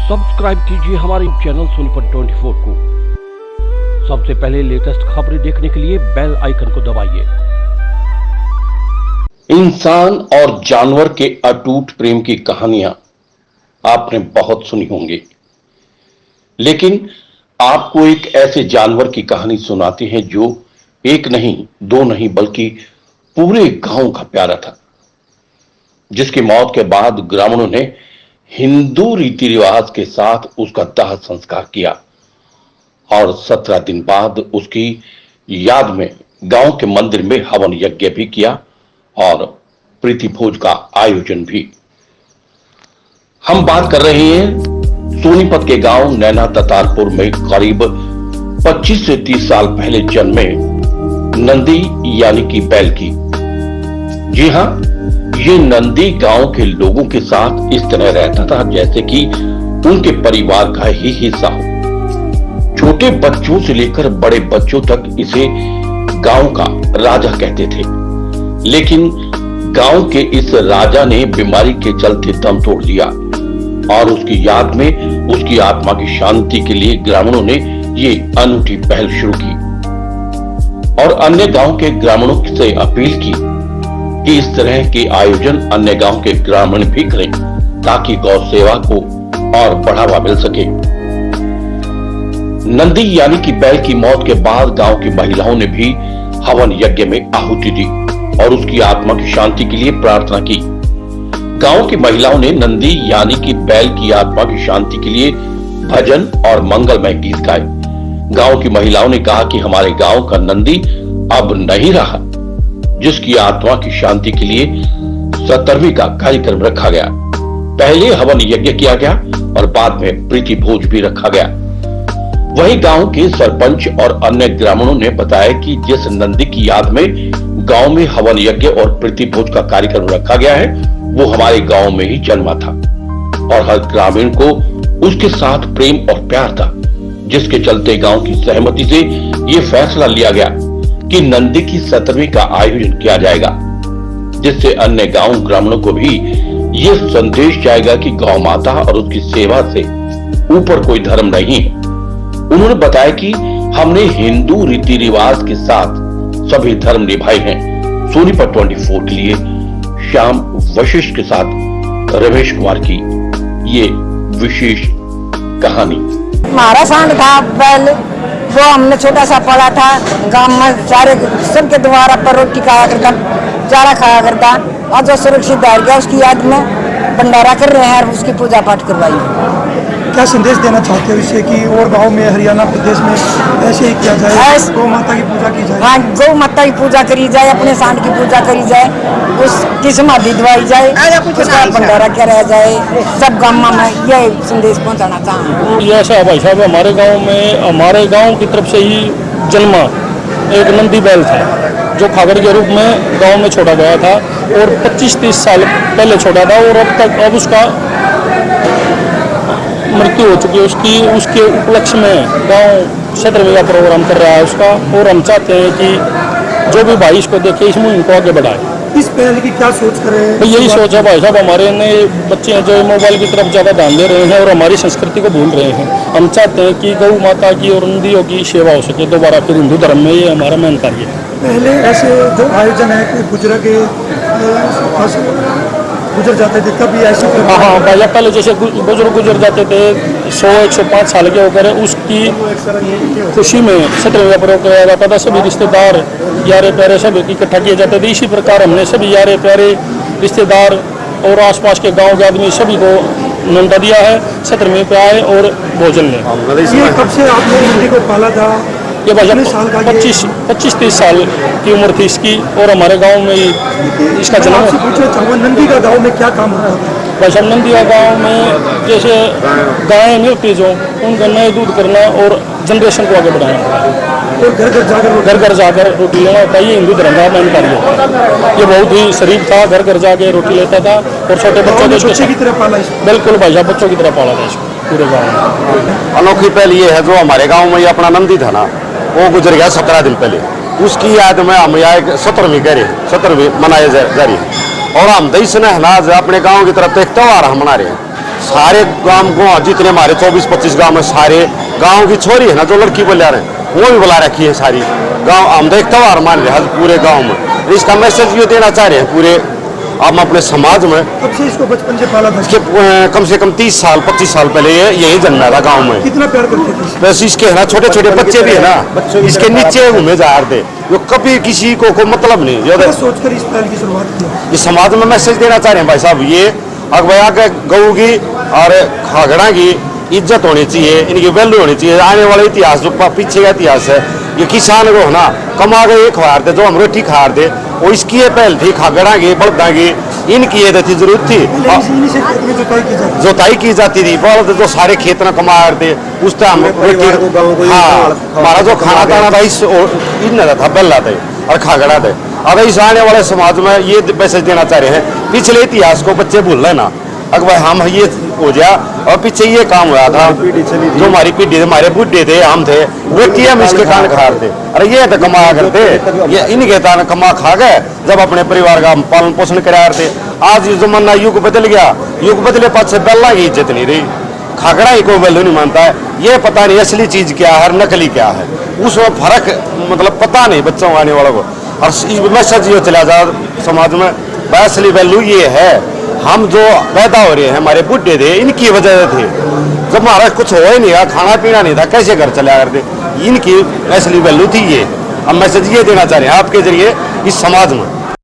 Subscribe कीजिए हमारे channel Sonipat 24 को। सबसे पहले लेटेस्ट खबरें देखने के लिए बेल आइकन को दबाइए। इंसान और जानवर के अटूट प्रेम की कहानियां आपने बहुत सुनी होंगी, लेकिन आपको एक ऐसे जानवर की कहानी सुनाते हैं जो एक नहीं, दो नहीं, बल्कि पूरे गांव का प्यारा था, जिसकी मौत के बाद ग्रामीणों ने हिंदू रीति रिवाज के साथ उसका दाह संस्कार किया और 17 दिन बाद उसकी याद में गांव के मंदिर में हवन यज्ञ भी किया और प्रीति भोज का आयोजन भी। हम बात कर रहे हैं सोनीपत के गांव नैना ततारपुर में करीब 25 से 30 साल पहले जन्मे नंदी यानी कि बैल की। जी हां, ये नंदी गांव के लोगों के साथ इस तरह रहता था जैसे कि उनके परिवार का ही हिस्सा हो। छोटे बच्चों से लेकर बड़े बच्चों तक इसे गांव का राजा कहते थे, लेकिन गांव के इस राजा ने बीमारी के चलते दम तोड़ दिया और उसकी याद में उसकी आत्मा की शांति के लिए ग्रामीणों ने ये अनूठी पहल शुरू की और अन्य गांव के ग्रामीणों से अपील की कि इस तरह के आयोजन अन्य गांव के ग्रामीण भी करें ताकि गौ सेवा को और बढ़ावा मिल सके। नंदी यानी कि बैल की मौत के बाद गांव की महिलाओं ने भी हवन यज्ञ में आहुति दी और उसकी आत्मा की शांति के लिए प्रार्थना की। गांव की महिलाओं ने नंदी यानी कि बैल की आत्मा की शांति के लिए भजन और मंगलमय गीत गाए। गांव की महिलाओं ने कहा कि हमारे गांव का नंदी अब नहीं रहा, जिसकी आत्मा की शांति के लिए 17वीं का कार्यक्रम रखा गया। पहले हवन यज्ञ किया गया और बाद में प्रीति भोज भी रखा गया। वहीं गांव के सरपंच और अन्य ग्रामीणों ने बताया कि जिस नंदी की याद में गांव में हवन यज्ञ और प्रीति भोज का कार्यक्रम रखा गया है, वो हमारे गांव में ही जन्मा था और हर ग्रामीण को उसके साथ प्रेम और प्यार था, जिसके चलते गांव की सहमति से ये फैसला लिया गया कि नंदी की 17वीं का आयोजन किया जाएगा, जिससे अन्य गांव ग्रामीणों को भी ये संदेश जाएगा कि गौ माता और उसकी सेवा से ऊपर कोई धर्म नहीं है। उन्होंने बताया कि हमने हिंदू रीति रिवाज के साथ सभी धर्म निभाए हैं। सोनीपत 24 के लिए श्याम वशिष्ठ के साथ रमेश कुमार की ये विशेष कहानी। हमारा सांड था बैल, वो हमने छोटा सा पड़ा था। गांव में सारे सबके द्वारा पर रोटी खाया करता, चारा खाया करता और जो सुरक्षित रह गया उसकी याद में भंडारा कर रहे हैं और उसकी पूजा पाठ करवाई। क्या संदेश देना चाहते हो इससे कि और गांव में हरियाणा प्रदेश में ऐसे ही किया जाए, गौ माता की पूजा की जाए? हाँ, गौ माता की पूजा करी जाए, अपने सांड की पूजा करी जाए, उसकी समाधि दवाई जाए, उसका भंडारा किया जाए। सब गाँव में यह संदेश पहुँचाना चाहूँ। ऐसा भाई साहब, हमारे गाँव की तरफ से ही जन्मा एक नंदी बैल था जो खागर के रूप में गांव में छोड़ा गया था और 25-30 साल पहले छोड़ा था और अब उसका मृत्यु हो चुकी है उसके उपलक्ष्य में गांव 17वीं का प्रोग्राम कर रहा है उसका। और हम चाहते हैं कि जो भी भाई इसको देखे इस मुहिम को आगे बढ़ाए। इस पहल की क्या सोच कर रहे हैं? यही सोच है भाई साहब, हमारे नए बच्चे हैं जो मोबाइल की तरफ ज़्यादा ध्यान दे रहे हैं और हमारी संस्कृति को भूल रहे हैं। हम चाहते हैं कि गौ माता की और नंदियों की सेवा हो सके दोबारा फिर हिंदू धर्म में। ये हमारा मेन कार्य है। पहले ऐसे जो आयोजन है कि गुजर जाते थे तब ऐसे? हाँ भाई, पहले जैसे बुजुर्ग गुजर जाते थे 100-105 साल के होकर, उसकी खुशी में 17वीं का प्रयोग किया जाता था। सभी रिश्तेदार यारे प्यारे सब इकट्ठा किए जाते थे। इसी प्रकार हमने सभी यारे प्यारे रिश्तेदार और आसपास के गांव के आदमी सभी को न्योता दिया है 17वीं पे आए और भोजन लें। कब से आपने नंदी को पाला था? ये भाई 25-30 साल की उम्र थी इसकी और हमारे गांव में ही इसका जन्म। नंदी का गांव में क्या काम होता है? भाई साहब, नंदी का गाँव में जैसे गायें नहीं होती जो उनका नए दूध करना और जनरेशन को आगे बढ़ाना और घर घर जाकर रोटी लेना होता है। ये हिंदू धर्म का मेन कार्य है। ये बहुत ही शरीफ था, घर घर जाके रोटी लेता था और छोटे बच्चों की तरह पाला। बिल्कुल भाई साहब, बच्चों की तरह पाला था इसको पूरे गाँव में। अनोखी पहल ये है जो हमारे गाँव में ये अपना नंदी था ना, वो गुजर गया 17 दिन पहले। उसकी याद में हम यहाँ 17वीं कह रहे हैं, 17वीं मनाया जा रही है और हम दही से अपने गाँव की तरफ एक त्यौहार हम मना रहे हैं। सारे गांव को जितने हमारे 24-25 गांव में सारे गांव की छोरी है ना जो लड़की बुला रहे हैं वो भी बुला रखी है सारी गांव। हम तो एक त्योहार मान रहे हैं पूरे गांव में। इसका मैसेज ये देना चाह रहे हैं पूरे हम अपने समाज में। कब से इसको बचपन से पाला था? इसके कम से कम 30 साल 25 साल पहले ये यही जन्मा था गांव में। कितना प्यार करते थे इसे? बस इसके है ना छोटे छोटे बच्चे भी है ना इसके नीचे घूमे जा रहे थे, वो कभी किसी को मतलब नहीं। क्या सोचकर इस पहल की शुरुआत की? ये समाज में मैसेज देना चाह रहे हैं भाई साहब, ये अगवया के गऊ की और खागड़ा की इज्जत होनी चाहिए, इनकी वैल्यू होनी चाहिए। आने वाला इतिहास जो पीछे का इतिहास है, ये किसान को है ना कमा के एक खार दे जो हम रोटी खार दे वो इसकी ये पहल थी। खागड़ा की बल्दा की इनकी ये थी जरूरत थी। इन्हीं से खेत में जोताई की जाती थी, बल्द जो सारे खेत में कमा थे उस टाइम हाँ हमारा जो खाना दाना था इस इन था बेला थे और खागड़ा थे। अब इस आने वाले समाज में ये मैसेज देना चाह रहे हैं, पिछले इतिहास को बच्चे भूल रहे ना। अगर भाई हम ये हो जाए और पीछे ये काम हुआ था जो हमारी पीढ़ी हमारे बुढ़े थे हम थे रोटी हम इसके कान खा रहे थे। अरे ये तो कमा करते ये इनके तान कमा खा गए जब अपने परिवार का पालन पोषण करा रहे थे। आज ये जमाना युग बदल गया, युग बदले पास से बेला की इज्जत नहीं रही, खागड़ा ही कोई वैल्यू नहीं मानता है। ये पता नहीं असली चीज क्या है और नकली क्या है, उसमें फर्क मतलब पता नहीं बच्चों आने वालों को। और मैसेज ये चला जा समाज में असली वैल्यू ये है, हम जो पैदा हो रहे हैं हमारे बुढ़े थे इनकी वजह से थे। जब हमारा कुछ हो ही नहीं रहा, खाना पीना नहीं था, कैसे घर चला करते, इनकी असली वैल्यू थी ये। हम मैसेज ये देना चाह रहे हैं आपके जरिए इस समाज में।